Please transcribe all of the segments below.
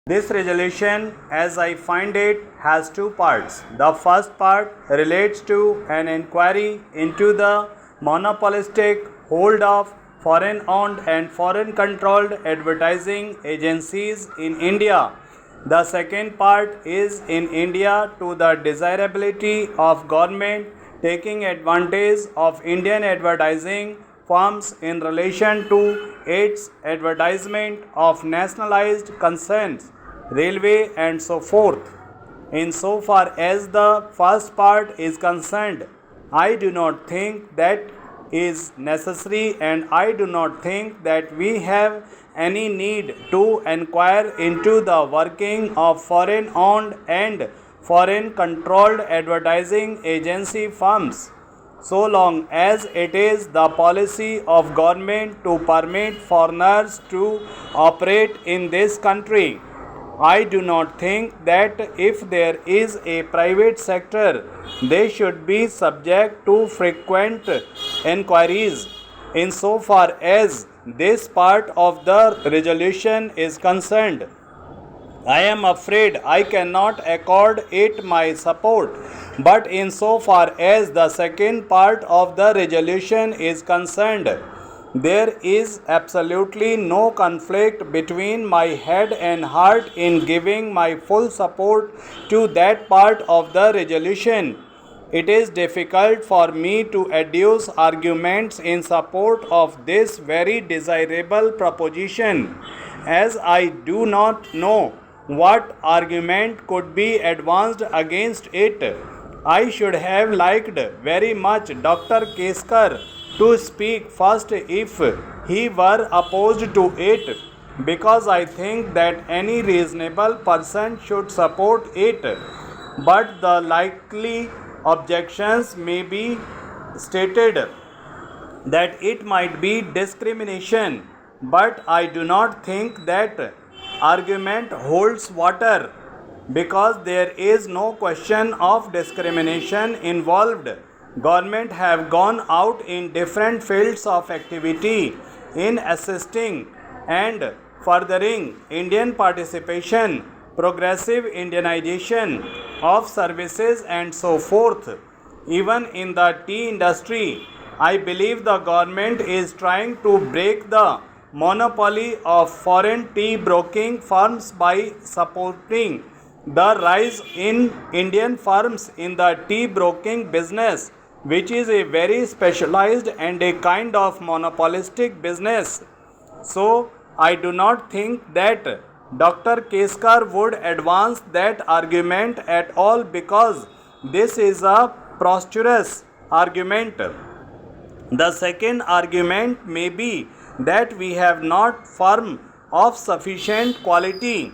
This resolution, as I find it, has two parts. The first part relates to an inquiry into the monopolistic hold of foreign owned and foreign controlled advertising agencies in India. The second part is in India to the desirability of government taking advantage of Indian advertising firms in relation to its advertisement of nationalized concerns, railway and so forth. Insofar as the first part is concerned, I do not think that is necessary, and I do not think that we have any need to inquire into the working of foreign owned and foreign controlled advertising agency firms, so long as it is the policy of government to permit foreigners to operate in this country. I do not think that if there is a private sector, they should be subject to frequent inquiries. Insofar as this part of the resolution is concerned, I am afraid I cannot accord it my support. But insofar as the second part of the resolution is concerned, there is absolutely no conflict between my head and heart in giving my full support to that part of the resolution. It is difficult for me to adduce arguments in support of this very desirable proposition, as I do not know what argument could be advanced against it. I should have liked very much Dr. Keskar to speak first if he were opposed to it, because I think that any reasonable person should support it. But the likely objections may be stated that it might be discrimination, but I do not think that argument holds water, because there is no question of discrimination involved. Government have gone out in different fields of activity in assisting and furthering Indian participation, progressive Indianization of services and so forth. Even in the tea industry, I believe the government is trying to break the monopoly of foreign tea broking firms by supporting the rise in Indian firms in the tea broking business, which is a very specialized and a kind of monopolistic business. So, I do not think that Dr. Keskar would advance that argument at all, because this is a preposterous argument. The second argument may be that we have not firm of sufficient quality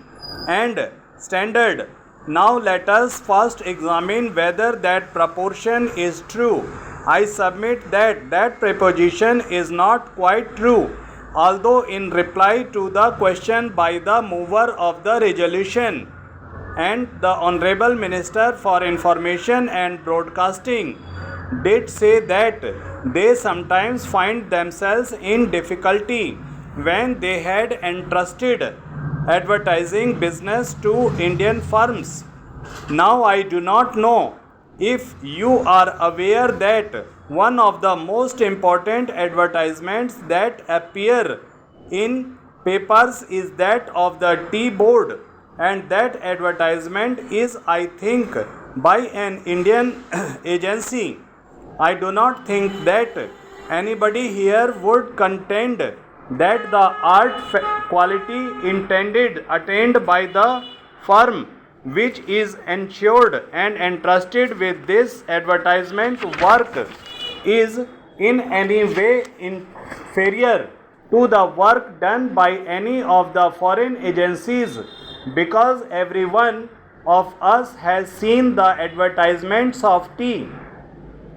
and standard. Now let us first examine whether that proportion is true. I submit that that proposition is not quite true, although in reply to the question by the mover of the resolution and the Honorable Minister for Information and Broadcasting did say that they sometimes find themselves in difficulty when they had entrusted advertising business to Indian firms. Now I do not know if you are aware that one of the most important advertisements that appear in papers is that of the tea board, and that advertisement is, I think, by an Indian agency. I do not think that anybody here would contend that the quality intended attained by the firm which is ensured and entrusted with this advertisement work is in any way inferior to the work done by any of the foreign agencies, because every one of us has seen the advertisements of tea.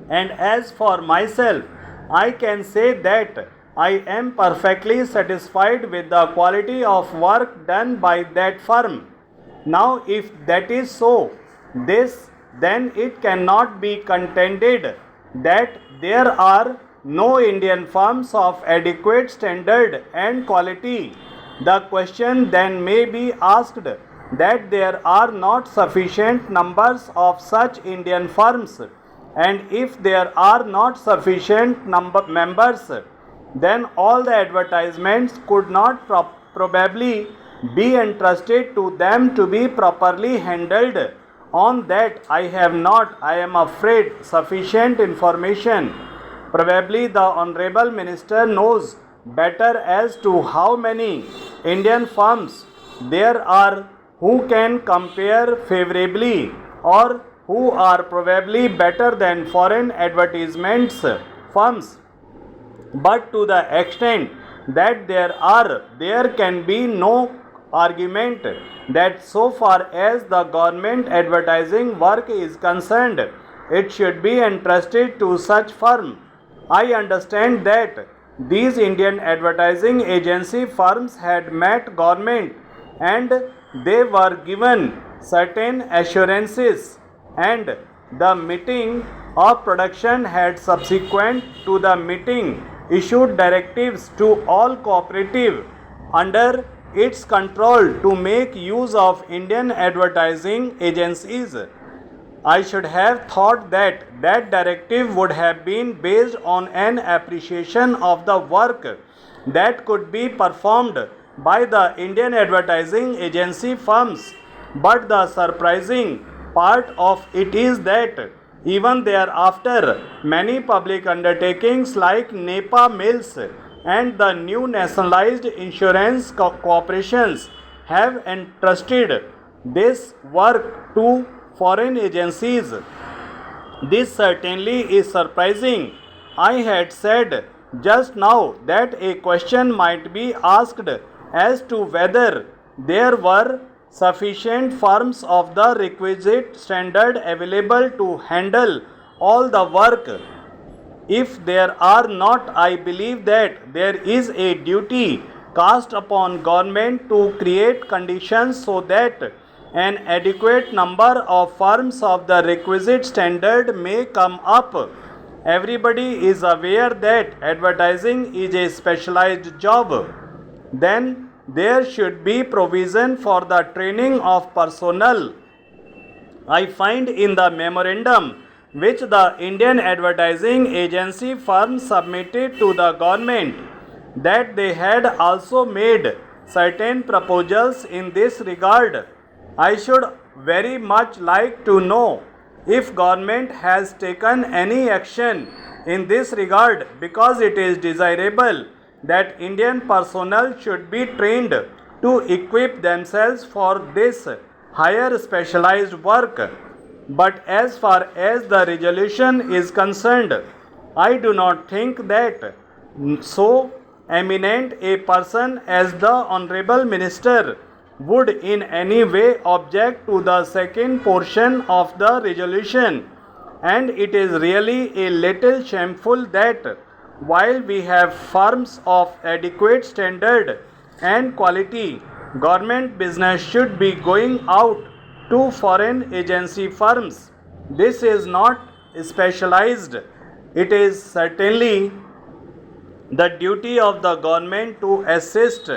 And as for myself, I can say that I am perfectly satisfied with the quality of work done by that firm. Now, if that is so, then it cannot be contended that there are no Indian firms of adequate standard and quality The question then may be asked that there are not sufficient numbers of such Indian firms, and if there are not sufficient members, then all the advertisements could not probably be entrusted to them to be properly handled. On that I have not, I am afraid, sufficient information. Probably the Honorable Minister knows better as to how many Indian firms there are who can compare favorably or who are probably better than foreign advertisements firms. But to the extent that there can be no argument that so far as the government advertising work is concerned, it should be entrusted to such firm. I understand that these Indian advertising agency firms had met government and they were given certain assurances, and the meeting of production had subsequent to the meeting issued directives to all cooperative under its control to make use of Indian advertising agencies. I should have thought that that directive would have been based on an appreciation of the work that could be performed by the Indian advertising agency firms. But the surprising part of it is that even thereafter, many public undertakings like NEPA Mills and the new nationalized insurance corporations have entrusted this work to foreign agencies. This certainly is surprising. I had said just now that a question might be asked as to whether there were sufficient firms of the requisite standard available to handle all the work. If there are not, I believe that there is a duty cast upon government to create conditions so that an adequate number of firms of the requisite standard may come up. Everybody is aware that advertising is a specialized job. Then there should be provision for the training of personnel. I find in the memorandum which the Indian advertising agency firm submitted to the government that they had also made certain proposals in this regard. I should very much like to know if government has taken any action in this regard, because it is desirable that Indian personnel should be trained to equip themselves for this higher specialized work. But as far as the resolution is concerned, I do not think that so eminent a person as the Honorable Minister would in any way object to the second portion of the resolution, and it is really a little shameful that while we have firms of adequate standard and quality, government business should be going out to foreign agency firms. This is not specialized. It is certainly the duty of the government to assist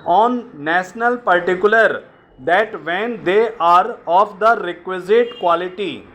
on national particular that when they are of the requisite quality